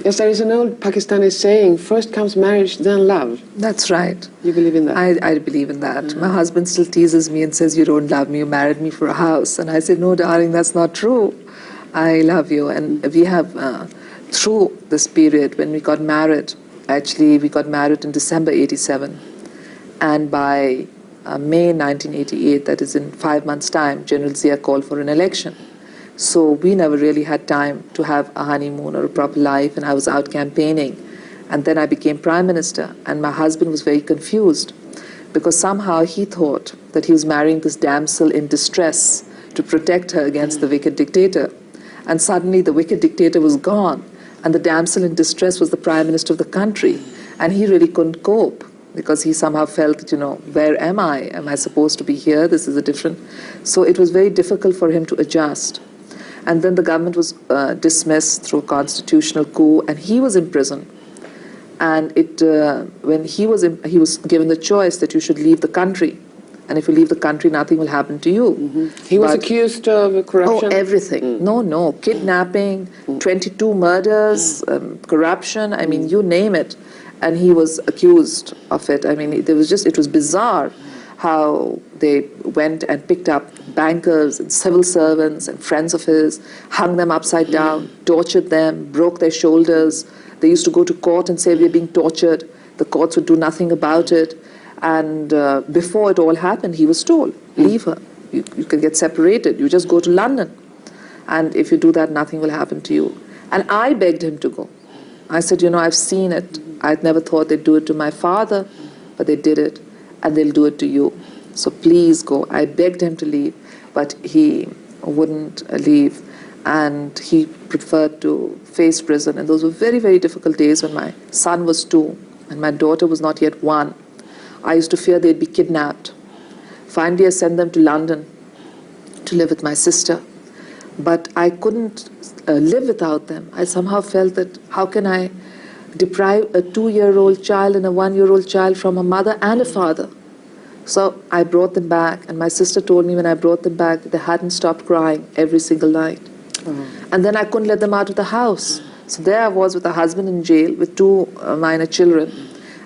Yes, there is an old Pakistani saying, first comes marriage, then love. That's right. You believe in that? I believe in that. My husband still teases me and says, you don't love me, you married me for a house. And I say, no, darling, that's not true. I love you. And we have, through this period when we got married, actually we got married in December 87. And by May 1988, that is in 5 months' time, General Zia called for an election. So we never really had time to have a honeymoon or a proper life, and I was out campaigning. And then I became Prime Minister, and my husband was very confused because somehow he thought that he was marrying this damsel in distress to protect her against the wicked dictator. And suddenly the wicked dictator was gone, and the damsel in distress was the Prime Minister of the country. And he really couldn't cope because he somehow felt that, where am I? Am I supposed to be here? This is a different... So it was very difficult for him to adjust. And then the government was dismissed through a constitutional coup, and he was in prison. And when he was given the choice that you should leave the country, and if you leave the country, nothing will happen to you. He was accused of corruption? Oh, everything. No, kidnapping, 22 murders, corruption, I mean, you name it. And he was accused of it. I mean, it was bizarre how they went and picked up bankers and civil servants and friends of his, hung them upside down, tortured them, broke their shoulders. They used to go to court and say, we're being tortured. The courts would do nothing about it. And before it all happened, he was told, leave her. You can get separated. You just go to London. And if you do that, nothing will happen to you. And I begged him to go. I said, I've seen it. I'd never thought they'd do it to my father, but they did it. And they'll do it to you. So please go. I begged him to leave, but he wouldn't leave. And he preferred to face prison. And those were very, very difficult days when my son was 2 and my daughter was not yet 1. I used to fear they'd be kidnapped. Finally, I sent them to London to live with my sister. But I couldn't live without them. I somehow felt that how can I deprive a 2-year-old child and a 1-year-old child from a mother and a father? So I brought them back, and my sister told me when I brought them back that they hadn't stopped crying every single night. And then I couldn't let them out of the house. So there I was with a husband in jail with 2 minor children,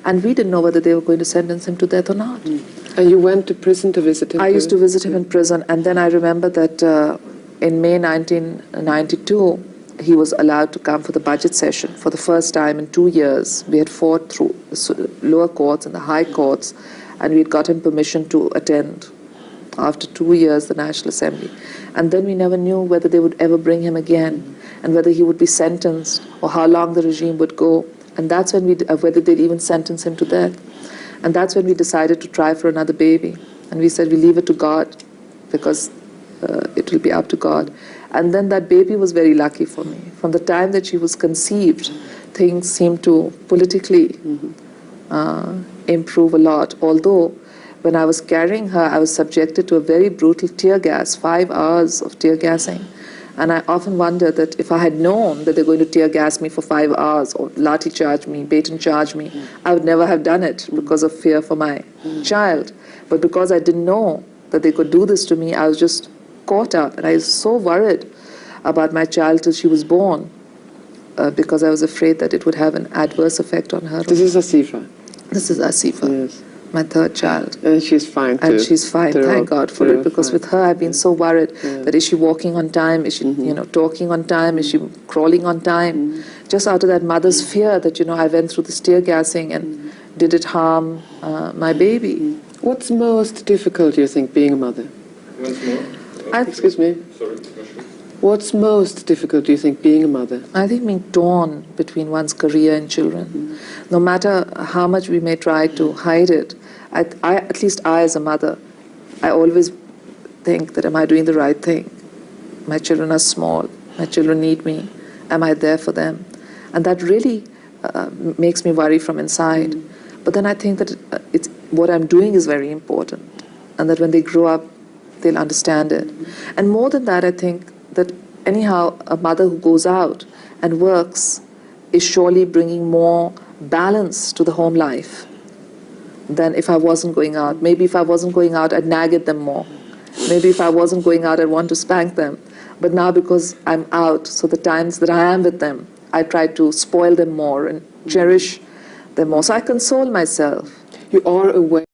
and we didn't know whether they were going to sentence him to death or not. And you went to prison to visit him? I used to visit him in prison, and then I remember that in May 1992, he was allowed to come for the budget session for the first time in 2 years. We had fought through the lower courts and the high courts, and we had got him permission to attend after 2 years the National Assembly. And then we never knew whether they would ever bring him again, and whether he would be sentenced, or how long the regime would go. And that's when whether they'd even sentence him to death. And that's when we decided to try for another baby. And we said, we leave it to God, because it will be up to God. And then that baby was very lucky for me. From the time that she was conceived, things seemed to politically improve a lot. Although, when I was carrying her, I was subjected to a very brutal tear gas, 5 hours of tear gassing. And I often wonder that if I had known that they're going to tear gas me for 5 hours, or lathi charge me, baton charge me, I would never have done it because of fear for my child. But because I didn't know that they could do this to me, I was just caught up. And I was so worried about my child till she was born, because I was afraid that it would have an adverse effect on her. This is Asifa? This is Asifa. Yes. My 3rd child. And she's fine too. And she's fine, thank God for it, because with her I've been so worried that is she walking on time, is she talking on time, is she crawling on time? Just out of that mother's fear that I went through this tear gassing and did it harm my baby. What's most difficult, you think, being a mother? Excuse me? Sorry. What's most difficult, do you think, being a mother? I think being torn between one's career and children. No matter how much we may try to hide it, at least I as a mother, I always think that am I doing the right thing? My children are small. My children need me. Am I there for them? And that really makes me worry from inside. But then I think that what I'm doing is very important, and that when they grow up, they'll understand it. And more than that, I think that anyhow, a mother who goes out and works is surely bringing more balance to the home life than if I wasn't going out. Maybe if I wasn't going out, I'd nag at them more. Maybe if I wasn't going out, I'd want to spank them. But now because I'm out, so the times that I am with them I try to spoil them more and cherish them more. So I console myself. You are aware